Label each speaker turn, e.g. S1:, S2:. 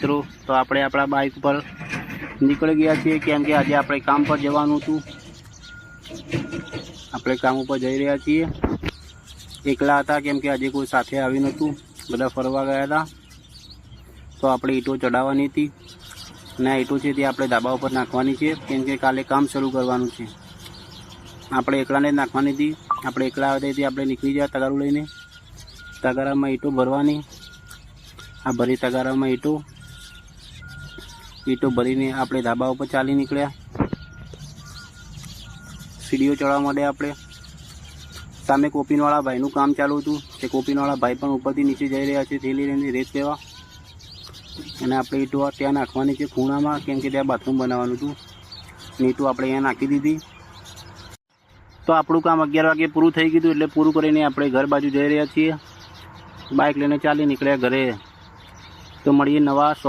S1: મિત્રો, તો આપણે આપણા બાઇક પર નીકળી ગયા છીએ કેમ કે આજે આપણે કામ પર જવાનું હતું. આપણે કામ ઉપર જઈ રહ્યા છીએ. એકલા હતા કેમ કે આજે કોઈ સાથે આવ્યું નહોતું, બધા ફરવા ગયા હતા. તો આપણે ઈંટો ચડાવવાની હતી અને આ ઈંટો છે તે આપણે ધાબા ઉપર નાખવાની છે કેમ કે કાલે કામ શરૂ કરવાનું છે. આપણે એકલાને જ નાખવાની હતી. આપણે એકલા આવ્યા તેથી આપણે નીકળી ગયા તગારું લઈને. તગારામાં ઈંટો ભરવાની. આ ભરી તગારામાં ઈંટો ભરીને આપણે ધાબા ઉપર ચાલી નીકળ્યા. સીડીઓ ચડવા માટે આપણે સામે કોપીનવાળા ભાઈનું કામ ચાલુ હતું. તે કોપીનવાળા ભાઈ પણ ઉપરથી નીચે જઈ રહ્યા છે થેલી લઈને રેત લેવા. અને આપણે ઈંટો ત્યાં નાખવાની છે ખૂણામાં કેમ કે ત્યાં બાથરૂમ બનાવવાનું હતું. ઈંટો આપણે અહીંયા નાખી દીધી. તો આપણું કામ 11 વાગે પૂરું થઈ ગયું એટલે પૂરું કરીને આપણે ઘર બાજુ જઈ રહ્યા છીએ. બાઇક લઈને ચાલી નીકળ્યા ઘરે. તો મળીએ નવા